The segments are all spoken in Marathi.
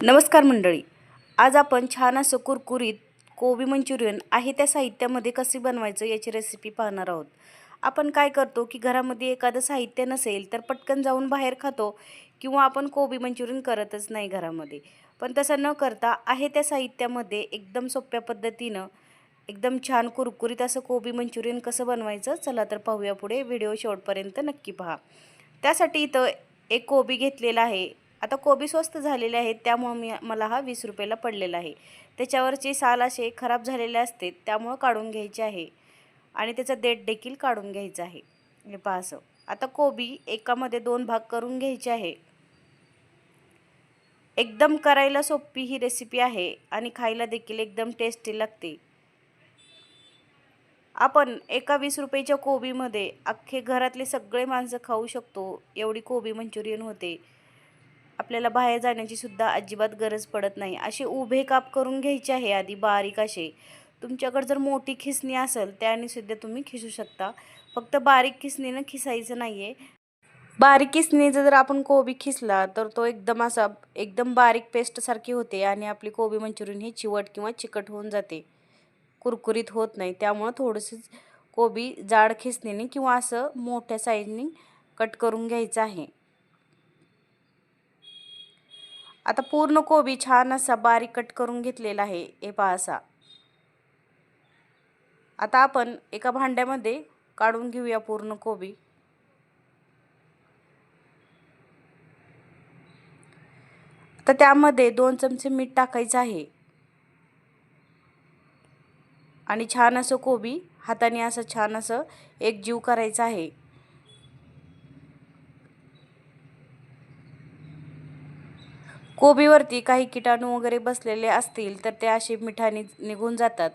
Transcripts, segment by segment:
नमस्कार मंडळी, आज आपण छान असं कुरकुरीत कोबी मंचुरियन आहे त्या साहित्यामध्ये कसे बनवायचं याची रेसिपी पाहणार आहोत। आपण काय करतो की घरामध्ये एखादं साहित्य नसेल तर पटकन जाऊन बाहेर खातो किंवा आपण कोबी मंचुरियन करतच नाही घरामध्ये। पण तसं न करता आहे त्या साहित्यामध्ये एकदम सोप्या पद्धतीनं एकदम छान कुरकुरीत असं कोबी मंचुरियन कसं बनवायचं, चला तर पाहूया पुढे। व्हिडिओ शेवटपर्यंत नक्की पहा। त्यासाठी इथं एक कोबी घेतलेला आहे। आता कोबी स्वस्त झालेले आहेत त्यामुळे मला हा 20 रुपयाला पडलेला आहे। त्याच्यावरचे साल असे खराब झालेले असते त्यामुळे काढून घ्यायचे आहे आणि त्याचा देठ देखील काढून घ्यायचा आहे। हे पहा असं। आता कोबी एकामध्ये 2 भाग करून घ्यायचे आहे। एकदम करायला सोपी ही रेसिपी आहे आणि खायला देखील एकदम टेस्टी लागते। आपण एका 20 रुपयाच्या कोबीमध्ये अख्खे घरातले सगळे माणसं खाऊ शकतो एवढी कोबी मंचुरियन होते। आपल्याला बाहेर जाण्याची सुद्धा अजिबात गरज पडत नाही। असे उभे काप करून घ्यायचे आहे आधी बारीक असे। तुमच्याकडे जर मोठी खिसणी असेल त्याने सुद्धा तुम्ही खिसू शकता, फक्त बारीक खिसणीनं खिसायचं नाहीये। बारीक किसणीचा जर आपण कोबी खिसला तर तो एकदम असा एकदम बारीक पेस्ट सारखी होते आणि आपली कोबी मंचुरियन ही चिवट किंवा चिकट होऊन जाते, कुरकुरीत होत नाही। त्यामुळे थोडंसं कोबी जाड खिसणीने किंवा असं मोठ्या साईजने कट करून घ्यायचं आहे। आता पूर्ण कोबी छान असा बारीक कट करून घेतलेला आहे, हे पहा असा। आता आपण एका भांड्यामध्ये काढून घेऊया पूर्ण कोबी। तर त्यामध्ये 2 चमचे मीठ टाकायचं आहे आणि छान असं कोबी हाताने असं छान असं एकजीव करायचं आहे। कोबीवरती काही किटाणू वगैरे बसलेले असतील तर ते असे मिठाने निघून जातात।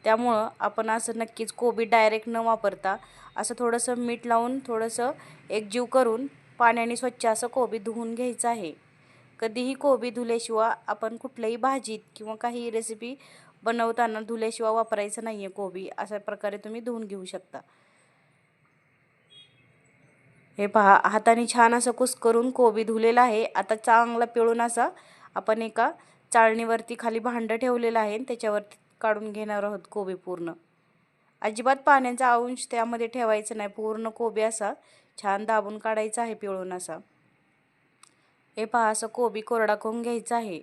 त्यामुळं आपण असं नक्कीच कोबी डायरेक्ट न वापरता असं थोडंसं मीठ लावून थोडंसं एकजीव करून पाण्याने स्वच्छ असं कोबी धुवून घ्यायचं आहे। कधीही कोबी धुल्याशिवाय आपण कुठल्याही भाजीत किंवा काही रेसिपी बनवताना धुल्याशिवाय वापरायचं नाही आहे कोबी। अशा प्रकारे तुम्ही धुवून घेऊ शकता। हे पहा हाताने छान असं कुस्करून कोबी धुलेला आहे। आता चांगला पिळून असा आपण एका चाळणीवरती खाली भांडं ठेवलेलं आहे आणि त्याच्यावरती काढून घेणार आहोत कोबी पूर्ण। अजिबात पाण्याचा अंश त्यामध्ये ठेवायचं नाही, पूर्ण कोबी असा छान दाबून काढायचा आहे पिळून असा। हे पहा असं कोबी कोरडा करून घ्यायचा आहे।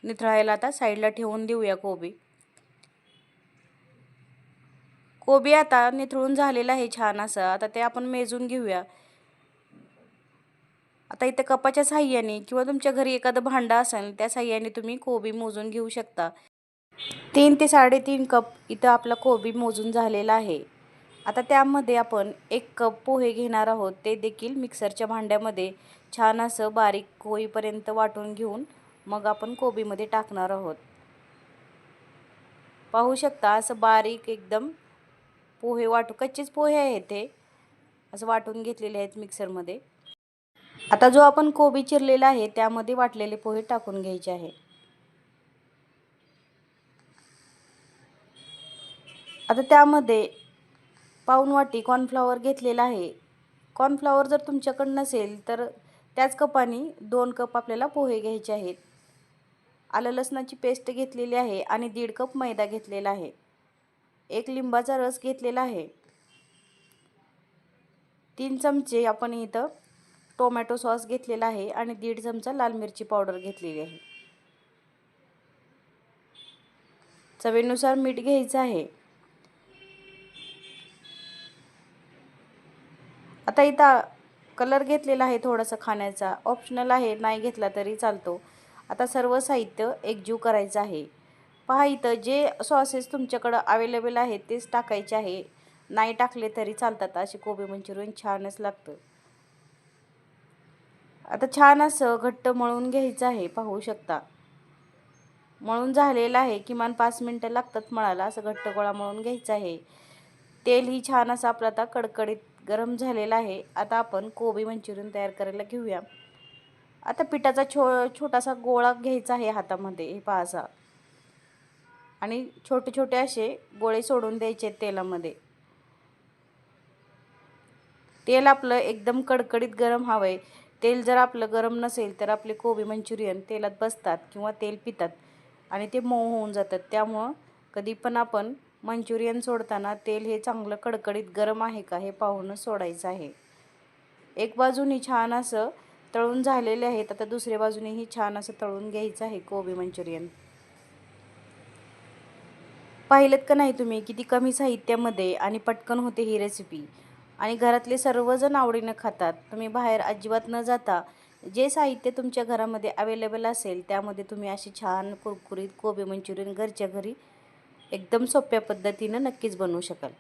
निथळायला आता साईडला ठेवून देऊया कोबी। कोबी आता निथळून झालेला आहे छान असं। आता ते आपण मेजून घेऊया। आता इथे कपाच्या साहाय्याने किंवा तुमच्या घरी एखादं भांडं असेल त्या साहाय्याने तुम्ही कोबी मोजून घेऊ शकता। 3 ते 3.5 कप इथं आपला कोबी मोजून झालेला आहे। आता त्यामध्ये आपण 1 कप पोहे घेणार आहोत, ते देखील मिक्सरच्या भांड्यामध्ये छान असं बारीक होईपर्यंत वाटून घेऊन मग आपण कोबीमध्ये टाकणार आहोत। पाहू शकता असं बारीक एकदम पोहे कच्चेच पोहे आहेत ते असं वाटून घेतलेले आहेत मिक्सरमध्ये। आता जो आपण कोबी चिरलेला आहे त्यामध्ये वाटलेले पोहे टाकून घ्यायचे आहे। आता त्यामध्ये पाऊण वाटी कॉर्नफ्लॉवर घेतलेला आहे। कॉर्नफ्लॉवर जर तुमच्याकडे नसेल तर त्याच कपाने 2 कप आपल्याला पोहे घ्यायचे आहेत। आलं लसणाची पेस्ट घेतलेली आहे आणि 1.5 कप मैदा घेतलेला आहे। 1 लिंबाचा रस घेतलेला आहे। 3 चमचे आपण इथं टोमॅटो सॉस घेतलेला आहे आणि 1.5 चमचा लाल मिरची पावडर घेतलेली आहे। चवीनुसार मीठ घ्यायचं आहे। आता इथं कलर घेतलेला आहे थोडासा खाण्याचा, ऑप्शनल आहे, नाही घेतला तरी चालतो। आता सर्व साहित्य एकजीव करायचं आहे। पहा इथं जे सॉसेस तुमच्याकडं अवेलेबल आहेत तेच टाकायचे आहे, नाही टाकले तरी चालतात। असे कोबी मंचुरियन छानच लागतं। आता छान असं घट्ट मळून घ्यायचं आहे, पाहू शकता मळून झालेलं आहे। किमान 5 मिनिटं लागतात मळायला। असं घट्ट गोळा मळून घ्यायचं आहे। तेलही छान असं आपलं आता कडकडीत गरम झालेलं आहे। आता आपण कोबी मंचुरियन तयार करायला घेऊया। आता पिठाचा छोटासा गोळा घ्यायचा आहे हातामध्ये, हे पहा असा, आणि छोटे छोटे असे गोळे सोडून द्यायचे तेलामध्ये। तेल आपलं एकदम कडकडीत गरम हवंय तेल जर आपलं गरम नसेल तर आपले कोबी मंचुरियन तेलात बसतात किंवा तेल पितात आणि ते मऊ होऊन जातात. त्यामुळं कधी पण आपण मंचुरियन सोडताना तेल हे चांगलं कडकडीत गरम आहे का हे पाहूनच सोडायचं आहे. एक बाजूनी छान असं तळून झालेले आहेत. आता दुसऱ्या बाजूनेही छान असं तळून घ्यायचं आहे कोबी मंचुरियन. पाहिलेत का नाही तुम्ही किती कमी साहित्यामध्ये आणि पटकन होते ही रेसिपी आणि घरातले सर्वजण आवडीनं खातात. तुम्ही बाहेर अजिबात न जाता जे साहित्य तुमच्या घरामध्ये अवेलेबल असेल त्यामध्ये तुम्ही अशी छान कुरकुरीत कोबी मंचुरियन घरच्या घरी एकदम सोप्या पद्धतीनं नक्कीच बनवू शकाल.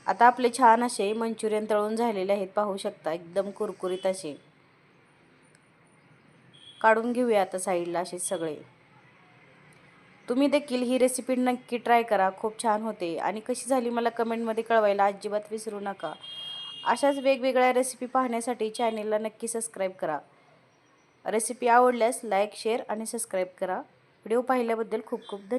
आता आपले छान असे मंचुरियन तळून झालेले आहेत, पाहू शकता एकदम कुरकुरीत असे. काढून घेऊया आता साईडला असे सगळे. तुम्ही देखील ही रेसिपी नक्की ट्राय करा, खूप छान होते आणि कशी झाली मला कमेंटमध्ये कळवायला अजिबात विसरू नका. अशाच वेगवेगळ्या रेसिपी पाहण्यासाठी चॅनेलला नक्की सबस्क्राईब करा. रेसिपी आवडल्यास लाईक, शेअर आणि सबस्क्राईब करा. व्हिडिओ पाहिल्याबद्दल खूप खूप धन्यवाद.